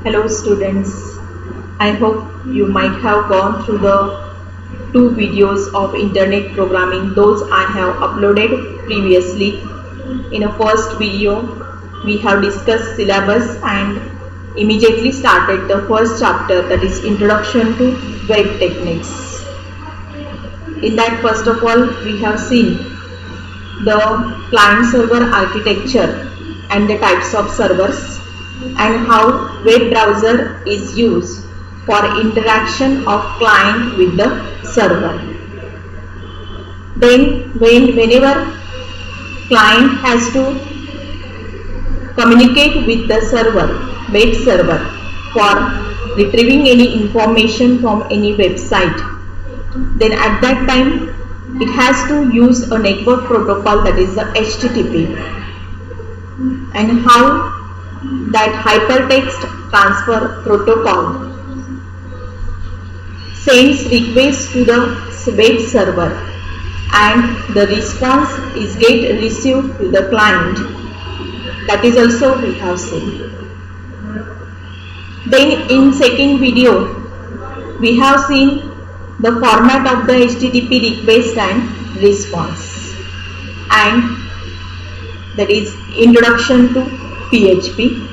Hello students, I hope you might have gone through the two videos of internet programming. Those I have uploaded previously. In a first video, we have discussed syllabus and immediately started the first chapter, that is Introduction to Web Techniques. In that, first of all, we have seen the client-server architecture and the types of servers, and how web browser is used for interaction of client with the server. Then whenever client has to communicate with the server, web server, for retrieving any information from any website, then at that time it has to use a network protocol, that is the HTTP, and how that hypertext transfer protocol sends request to the web server and the response is get received to the client. That is also we have seen. Then in second video we have seen the format of the HTTP request and response, and that is introduction to PHP,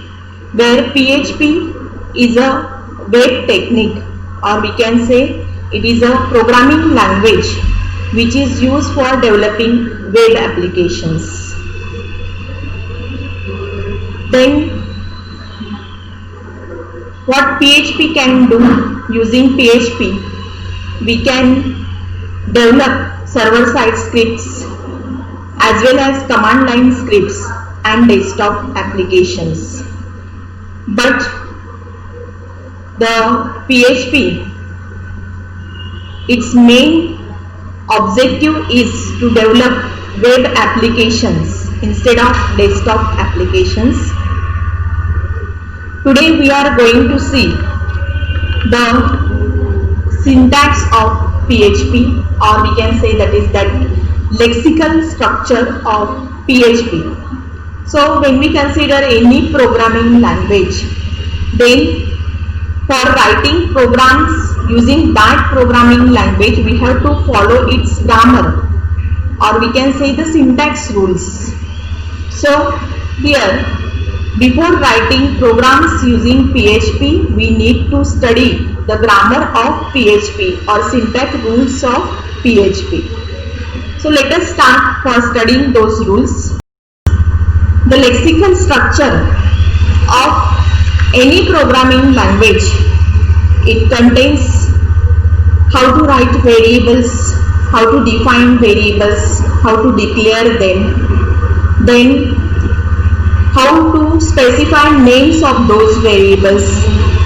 where PHP is a web technique, or we can say it is a programming language which is used for developing web applications. Then what PHP can do, using PHP we can develop server-side scripts as well as command line scripts and desktop applications. But the PHP, its main objective is to develop web applications instead of desktop applications. Today we are going to see the syntax of PHP, or we can say that is that lexical structure of PHP. So when we consider any programming language, then for writing programs using that programming language we have to follow its grammar, or we can say the syntax rules. So here, before writing programs using PHP, we need to study the grammar of PHP or syntax rules of PHP. So let us start for studying those rules. The lexical structure of any programming language, it contains how to write variables, how to define variables, how to declare them, then how to specify names of those variables,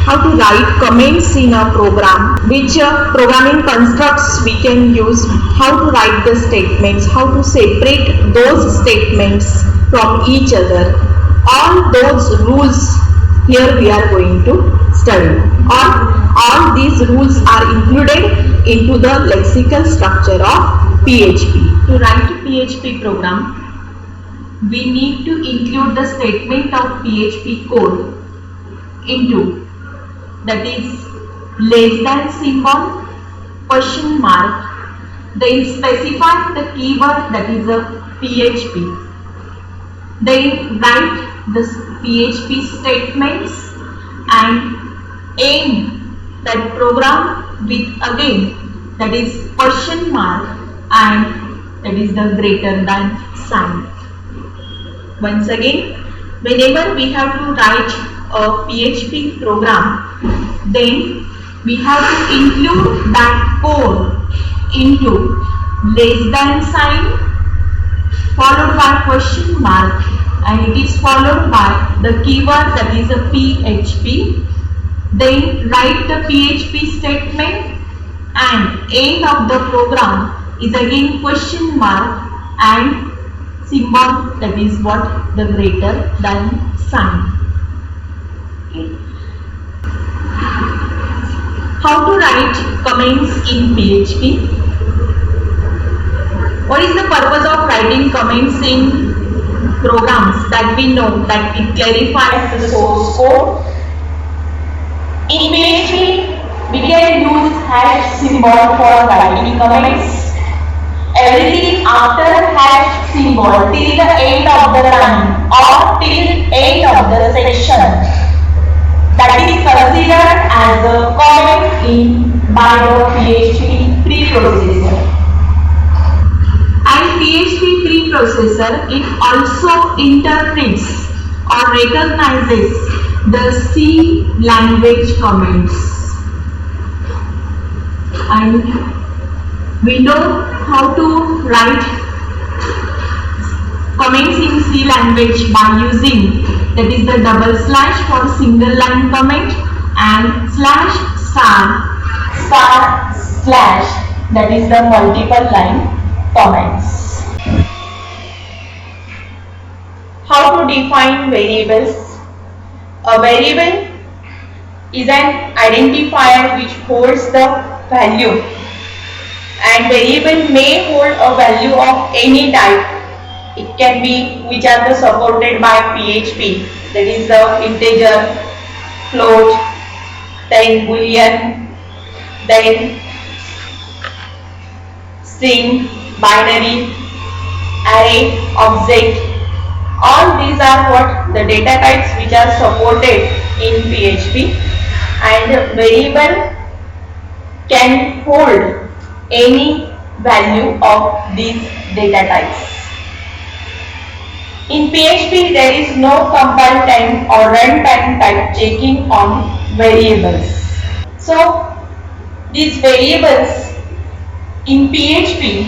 how to write comments in a program, which programming constructs we can use, how to write the statements, how to separate those statements from each other. All those rules here we are going to study, or all these rules are included into the lexical structure of PHP. To write a PHP program, we need to include the statement of PHP code into, that is less than symbol, question mark, then specify the keyword, that is a PHP. Then write the PHP statements and end that program with again, that is question mark, and that is the greater than sign. Once again, whenever we have to write a PHP program, then we have to include that code into less than sign followed by question mark, and it is followed by the keyword, that is a PHP. Then write the PHP statement and end of the program is again question mark and symbol, that is what, the greater than sign. Okay. How to write comments in PHP? What is the purpose of writing comments in programs? That we know that it clarifies the source code In PHP, we can use hash symbol for writing comments. Everything after hash symbol till the end of the line or till end of the section, that is considered as a comment in by the PHP preprocessor. And PHP preprocessor, it also interprets or recognizes the C language comments. And we know how to write comments in C language by using, that is the double slash for single line comment and slash star Slash, that is the multiple line comments. How to define variables? A variable is an identifier which holds the value, and variable may hold a value of any type. It can be which are supported by PHP, that is the integer, float, then boolean, then string, binary, array, object. All these are what the data types which are supported in PHP, and variable can hold any value of these data types. In PHP, there is no compile time or runtime type checking on variables. So, these variables in PHP,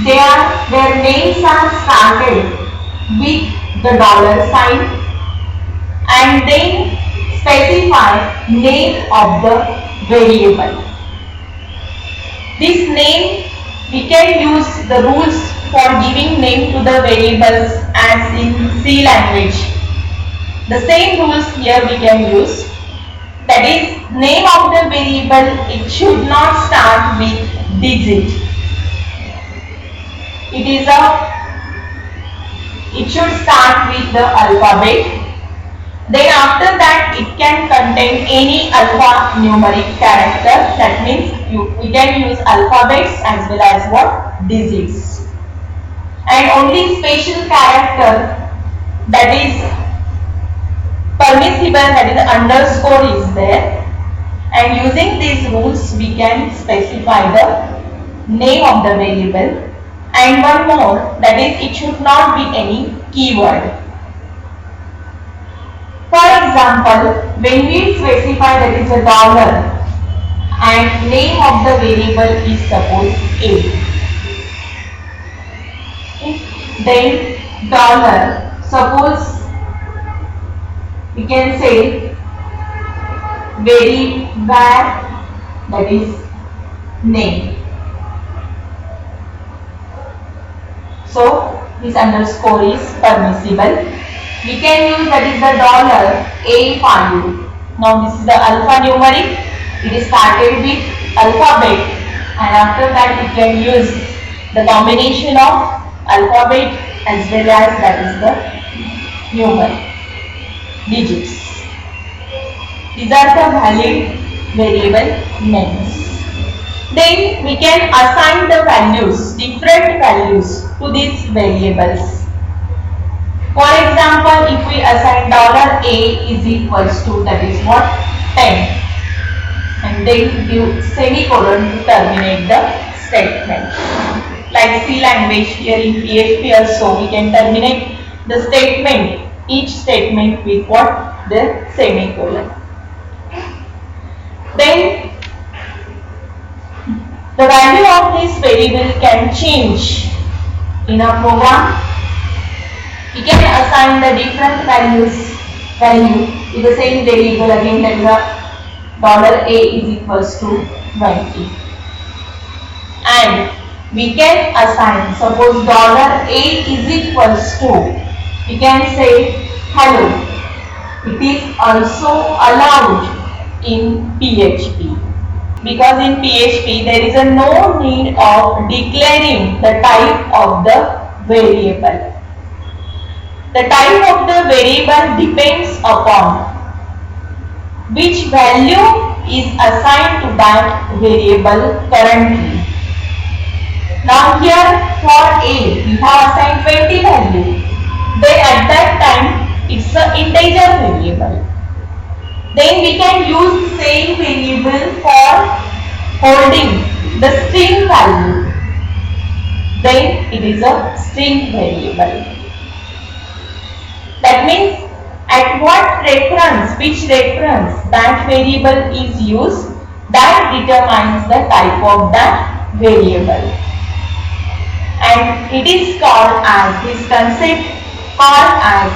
their names are started with the $sign and then specify name of the variable. This name, we can use the rules for giving name to the variables as in C language. The same rules here we can use. That is, name of the variable, it should not start with digit. It should start with the alphabet. Then after that, it can contain any alphanumeric character. That means we can use alphabets as well as what? Digits. And only special character that is permissible, that is underscore is there. And using these rules, we can specify the name of the variable. And one more, that is, it should not be any keyword. For example, when we specify that is a dollar and name of the variable is suppose A. Then dollar, suppose we can say var, that is name. So this underscore is permissible. We can use that is the $A5. Now this is the alphanumeric. It is started with alphabet, and after that we can use the combination of alphabet as well as that is the numer, digits. These are the valid variable names. Then we can assign the values, different values to these variables. For example, if we assign $A is equals to, that is what, 10, and then give semicolon to terminate the statement. Like C language, here in PHP also we can terminate the statement, each statement with what? The semicolon. Then the value of this variable can change in a program. We can assign the different value to the same variable, again that is $A is equals to 20. And we can assign, suppose $A is equals to, we can say hello. It is also allowed in PHP. Because in PHP there is no need of declaring the type of the variable. The type of the variable depends upon which value is assigned to that variable currently. Now here for A we have assigned 20 value. Then at that time it's an integer variable. Then we can use the same variable for holding the string value. Then it is a string variable. That means at what reference, which reference that variable is used, that determines the type of that variable. And it is called as, this concept called as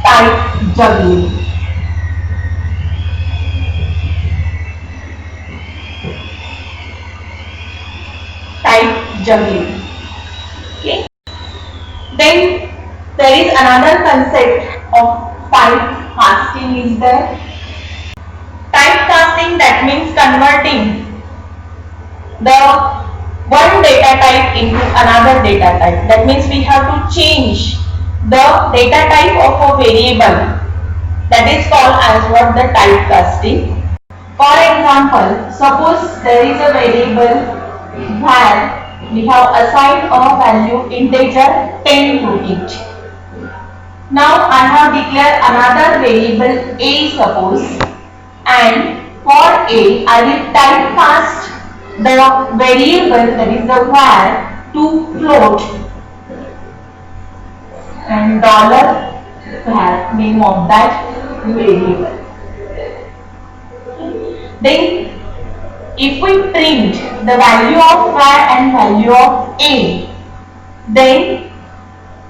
type juggling. Type juggling. Okay. Then there is another concept of typecasting is there. Typecasting, that means converting the one data type into another data type. That means we have to change the data type of a variable. That is called as what? The typecasting. For example, suppose there is a variable where we have assigned a value integer 10 to it. Now I have declared another variable A suppose, and for A I will typecast the variable, that is the var, to float, and $var, name of that variable. Then if we print the value of var and value of A, then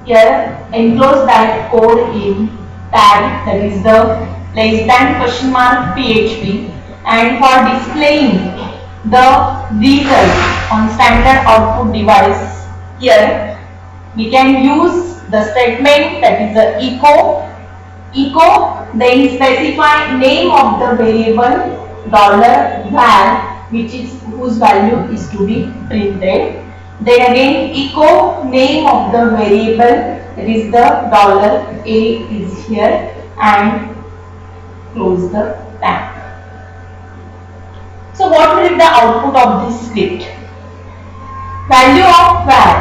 here enclose that code in tag, that is the less than question mark PHP, and for displaying the result on standard output device, here we can use the statement, that is the echo, then specify name of the variable $var, which is whose value is to be printed. Then again echo name of the variable, that is the $A is here, and close the tag. So what will be the output of this script? Value of var,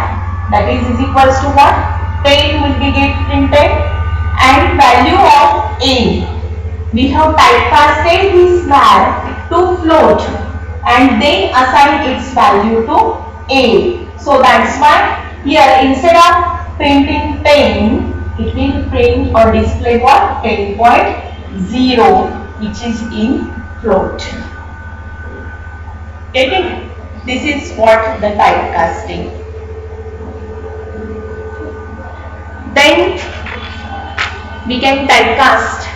that is equals to what? 10 will be get printed, and value of A, we have typecasted this var to float and then assign its value to A. So that's why here instead of printing 10, it will print or display what? 10.0, which is in float. Okay, this is what the typecasting. Then we can typecast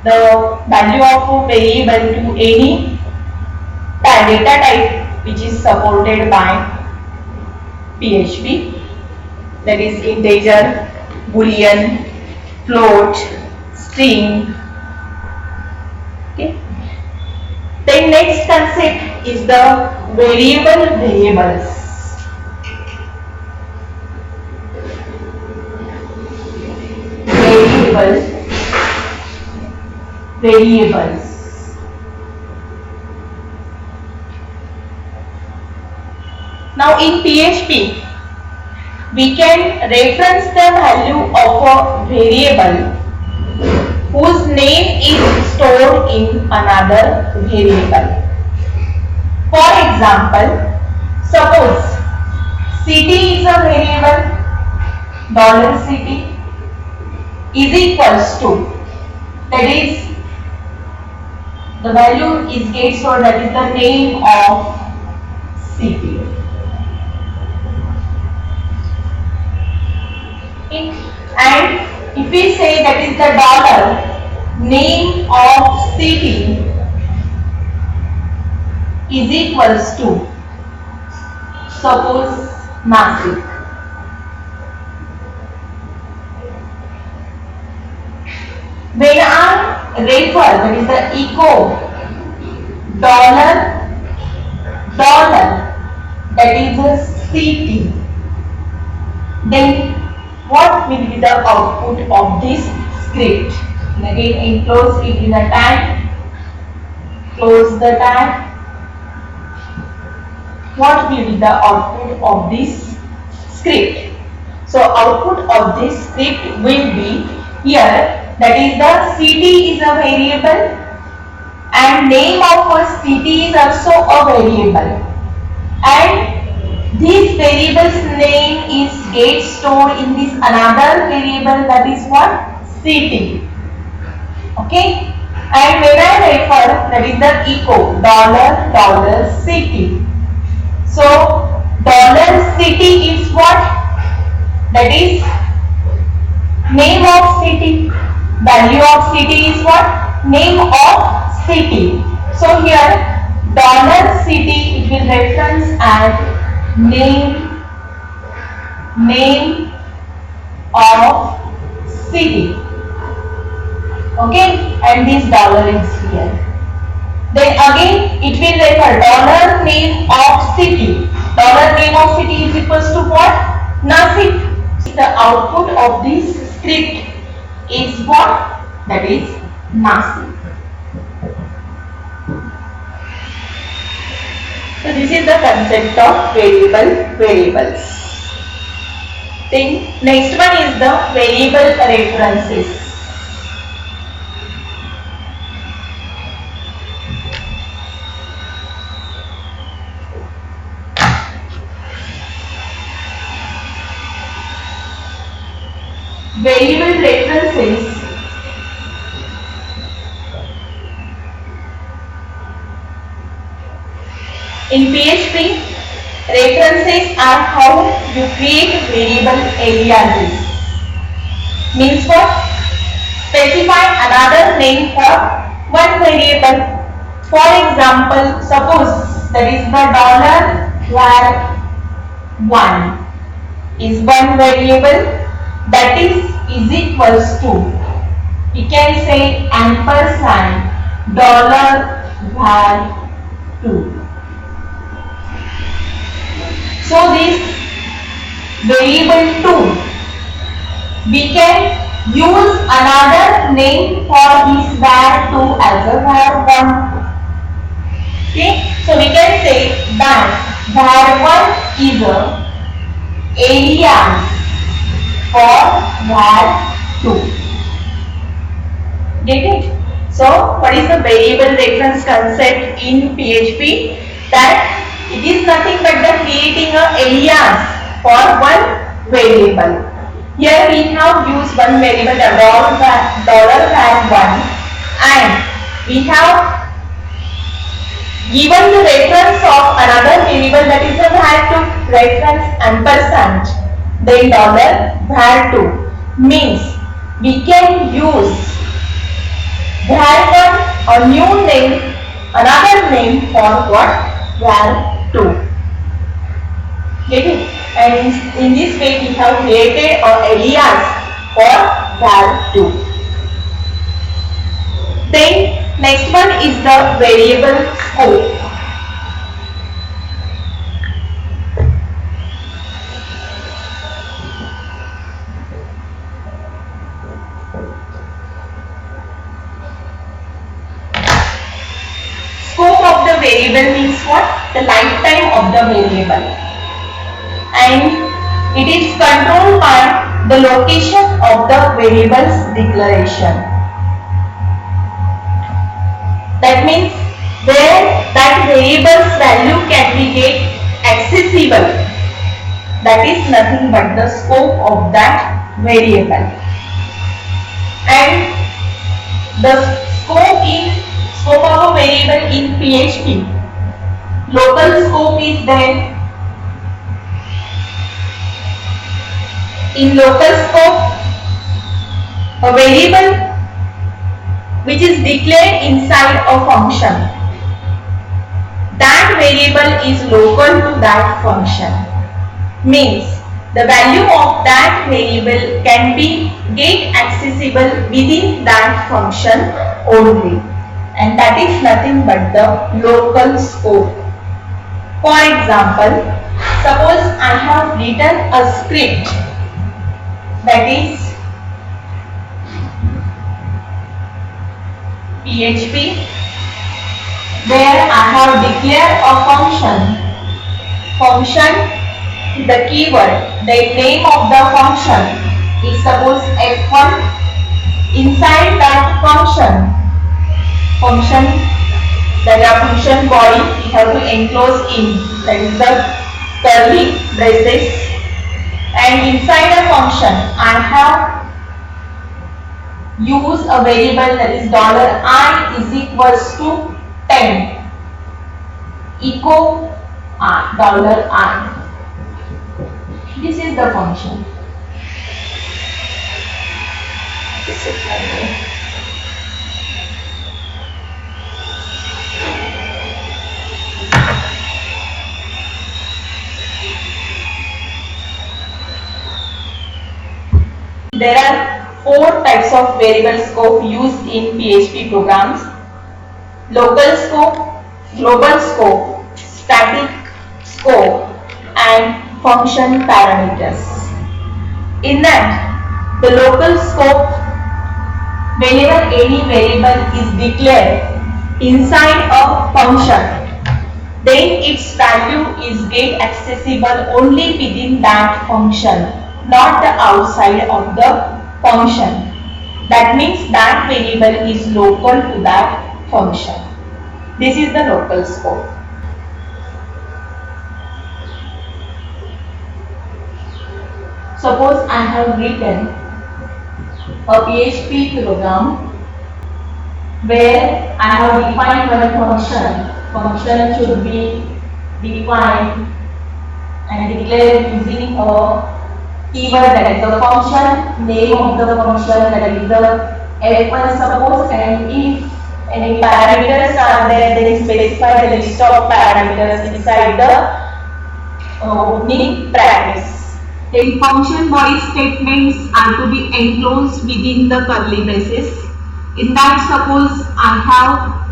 the value of a variable to any data type which is supported by PHP, that is integer, boolean, float, string. Okay. Then next concept is the variables. Variables. Now in PHP, we can reference the value of a variable whose name is stored in another variable. For example, suppose city is a variable, $city is equals to, that is the value is get stored, that is the name of city. And if we say that is the name of city is equals to, suppose Nasik. When I refer, that is the echo $, that is a city, then what will be the output of this script? and again enclose it in a tag, close the tag. What will be the output of this script? So output of this script will be here, that is the city is a variable and name of a city is also a variable, and this variable's name is get stored in this another variable, that is what? City. Okay, and when I refer, that is the echo $city. So $city is what? That is name of city. Value of city is what? Name of city. So here $city it will reference as name of city. Okay, and this dollar is here. Then again it will refer $name of city. $name of city is equals to what? Nasik. The output of this script is what? That is Nasik. So this is the concept of variables. Then next one is the variable references. Variable references in PHP, references are how you create variable aliases. Means what? Specify another name for one variable. For example, suppose that is the $var1 is one variable, that is equals to, we can say ampersand $var2. So this variable 2, we can use another name for this var2 as a var1. Okay, so we can say that var1 is a alias for var2. Get it? So what is the variable reference concept in PHP? That it is nothing but the creating a alias for one variable. Here we have used one variable $var1 and we have given the reference of another variable, that is the var2, reference ampersand, then $var2, means we can use var1 a new name, another name for what? var2. Get it? And in this way we have created an alias for var2. Then next one is the variable scope. Scope of the variable means what? The lifetime of the variable, and it is controlled by the location of the variable's declaration. That means where that variable's value can be get accessible, that is nothing but the scope of that variable. And the scope of a variable in PHP, local scope is there. In local scope, a variable which is declared inside a function, that variable is local to that function. Means the value of that variable can be get accessible within that function only, and that is nothing but the local scope. For example, suppose I have written a script, that is PHP, where I have declared a function. Function, the keyword, the name of the function is suppose f1. Inside that function, that a function body we have to enclose in, that is the curly braces, and inside a function I have used a variable that is $i is equals to 10, echo $i. This is the function. There are 4 types of variable scope used in PHP programs: local scope, global scope, static scope, and function parameters. In that, the local scope, whenever any variable is declared inside a function, then its value is get accessible only within that function, not the outside of the function. That means that variable is local to that function. This is the local scope. Suppose I have written a PHP program where I have defined one function. Function should be defined and declared using a keyword, that is the function, name of the function, that is the f1 suppose, and if any parameters are there, then specify the list of parameters inside the opening brackets. Then function body statements are to be enclosed within the curly braces. In that, suppose I have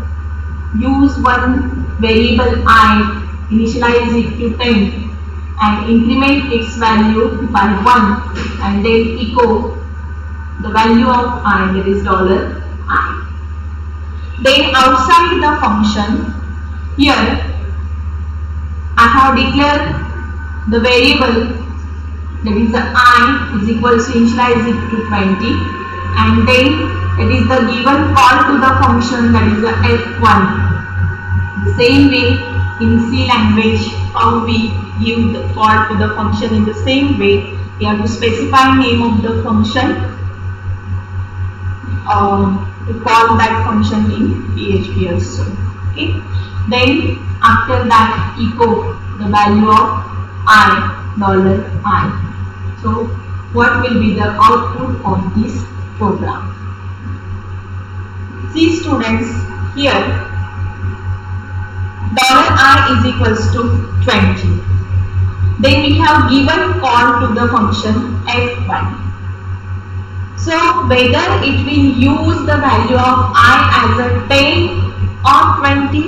used one variable I, initialize it to 10 and increment its value by 1 and then echo the value of I, that is $i. Then outside the function, here I have declared the variable, that is the I is equals to initialize it to 20, and then it is the given call to the function, that is the f1. The same way in C language, how we give the call to the function, in the same way we have to specify name of the function to call that function in PHP also. Okay. Then after that, echo the value of $i. So what will be the output of this program? See students, here $i is equals to 20. Then we have given call to the function f1. So whether it will use the value of I as a 10 or 20,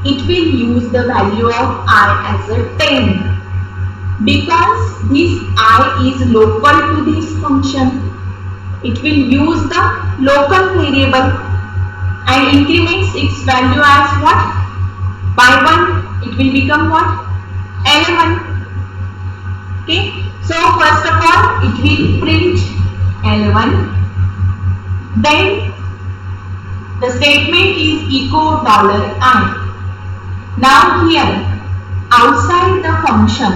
it will use the value of I as a 10. Because this I is local to this function, it will use the local variable and increments its value as what? By 1, it will become what? 11. Okay. So first of all, it will print 11. Then the statement is echo $i. Now here, outside the function,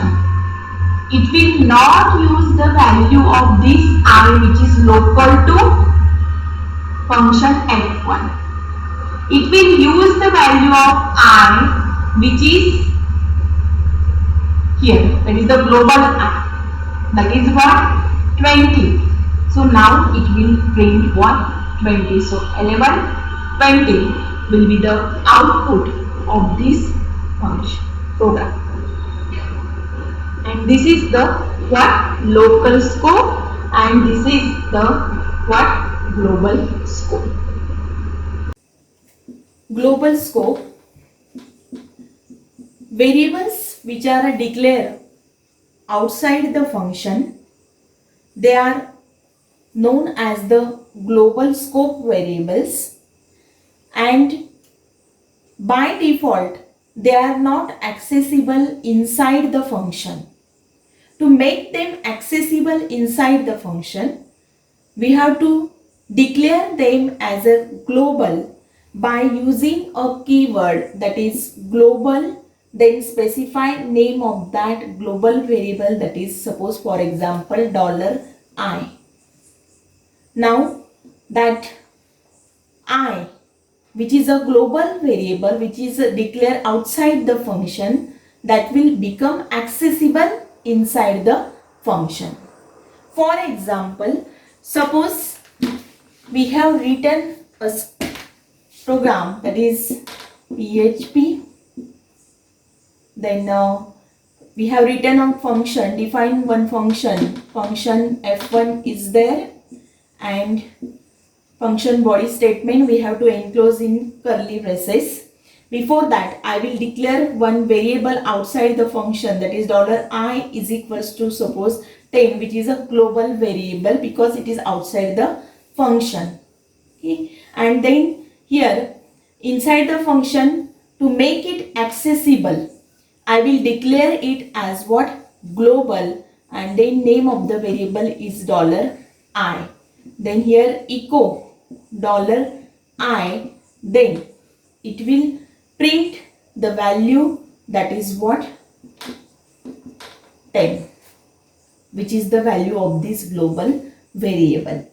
it will not use the value of this I, which is local to function f1. It will use the value of I, which is here, that is the global I, that is what? 20. So now it will print what? 20. So 11, 20 will be the output of this function program. And this is the what? Local scope, and this is the what? Global scope. Global scope. Variables which are declared outside the function, they are known as the global scope variables. and by default they are not accessible inside the function. To make them accessible inside the function, we have to declare them as a global by using a keyword, that is global, then specify name of that global variable, that is suppose for example $I. Now that I, which is a global variable which is declared outside the function, that will become accessible inside the function. For example, suppose we have written a program, that is PHP, then we have written a function, define one function f1 is there, and function body statement we have to enclose in curly braces. Before that, I will declare one variable outside the function, that is $I is equals to suppose 10, which is a global variable because it is outside the function. Okay. And then here inside the function, to make it accessible, I will declare it as what? Global, and then name of the variable is $I. Then here echo $I, then it will print the value, that is what? 10, which is the value of this global variable.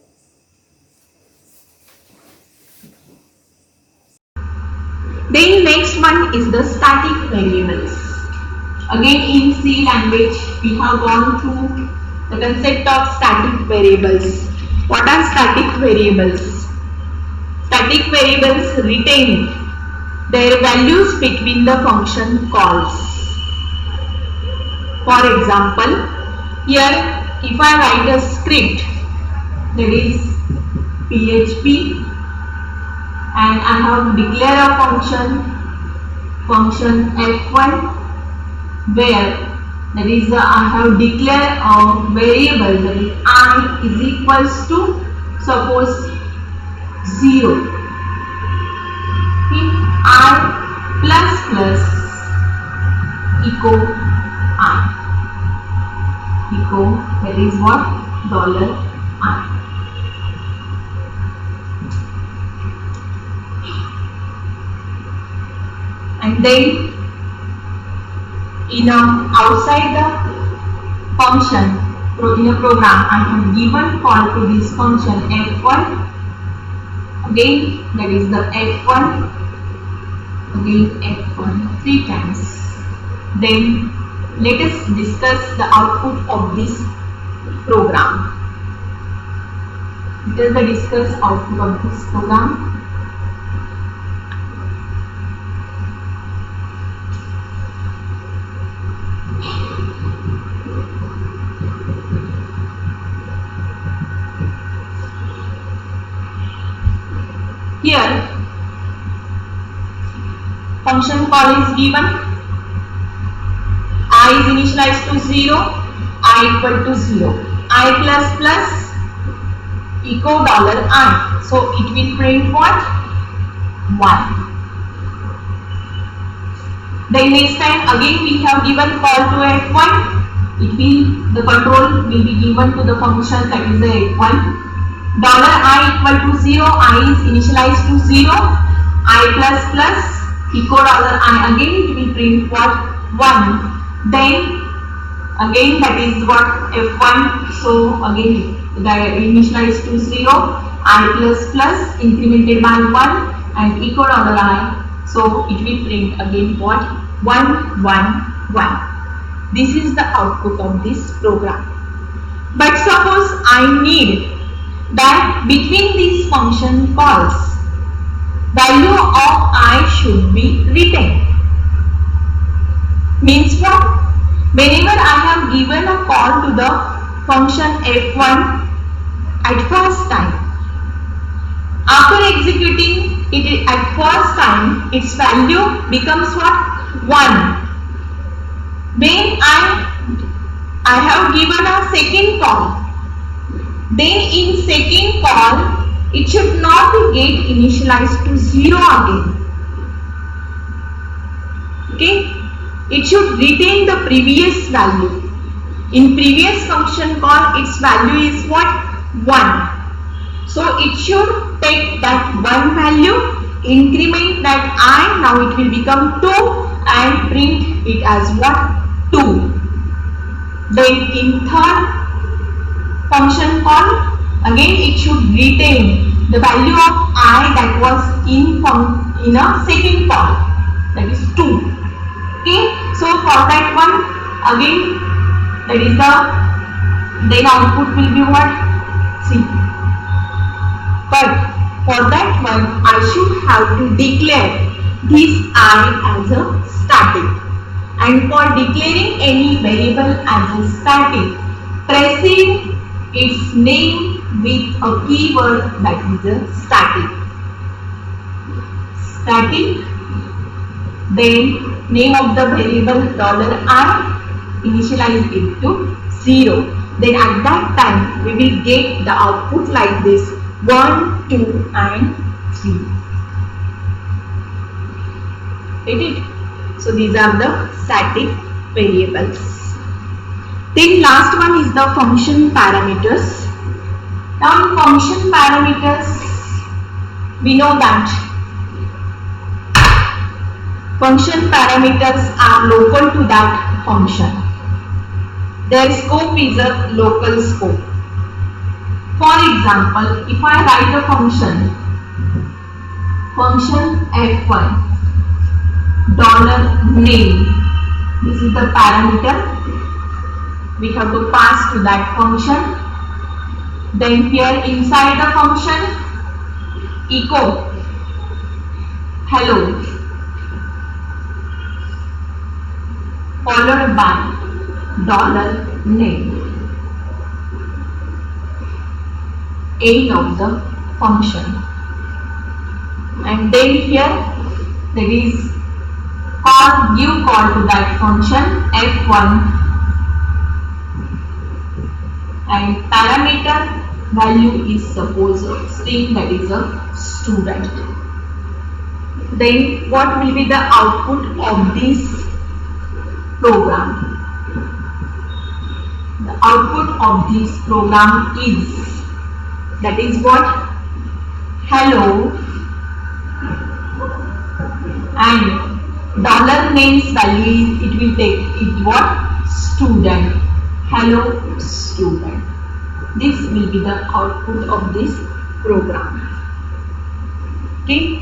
Then next one is the static variables. Again in C language we have gone through the concept of static variables. What are static variables? Static variables retain their values between the function calls. For example, here if I write a script, that is PHP, and I have declared a function f1, where that is I have declared a variable, that is I is equals to suppose 0. Okay. I plus echo I. Echo, that is what? $I. And then outside the function, in a program, I have given call to this function f1. Again, that is the f1. Again f1 3 times. Then let us discuss the output of this program. Let us discuss output of this program. Here, function call is given, I is initialized to 0, I equal to 0, I plus echo $I. So it will print what? 1. Then next time again we have given call to f1, the control will be given to the function, that is the f1. $I equal to 0, I is initialized to 0, I plus echo $I, again it will print what? 1. Then again that is what? f1, so again that initialized to 0, I plus incremented by 1 and echo $I, so it will print again what? 1, 1, 1. This is the output of this program. But suppose I need that between these function calls, value of I should be retained. Means what? Whenever I have given a call to the function f1 at first time, after executing it at first time, its value becomes what? 1. When I have given a second call, then in second call it should not get initialized to 0 again. Okay, it should retain the previous value. In previous function call, its value is what? 1. So it should take that 1 value, increment that I, now it will become 2 and print it as what? 2. Then in third function call, again it should retain the value of I that was in a second call, that is 2. Okay, so for that one, again that is then output will be what? 3. But for that one, I should have to declare this I as a static. And for declaring any variable as a static, precede its name with a keyword that is a static. Static, then name of the variable $I, initialize it to 0. Then at that time we will get the output like this: 1, 2 and 3. Get it? So these are the static variables. Then last one is the function parameters. Now in function parameters, we know that function parameters are local to that function. Their scope is a local scope. For example, if I write a function f1 $name, this is the parameter we have to pass to that function. Then here inside the function, echo hello followed by $name, end of the function. And then here that is give call to that function f1 and parameter value is suppose string, that is a student. Then what will be the output of this program? The output of this program is, that is what? Hello, and $name's value, it will take it what? Student. Hello student. This will be the output of this program. Okay.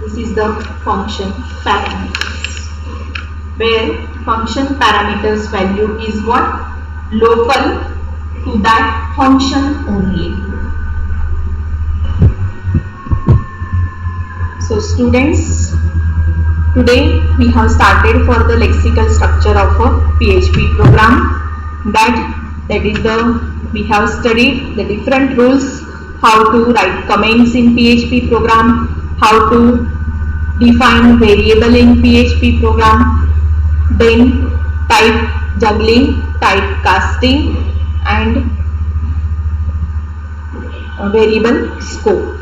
This is the function parameters, where function parameters value is what? Local to that function only. So students, today we have started for the lexical structure of a PHP program. That is we have studied the different rules, how to write comments in PHP program, how to define variable in PHP program, then type juggling, type casting and variable scope.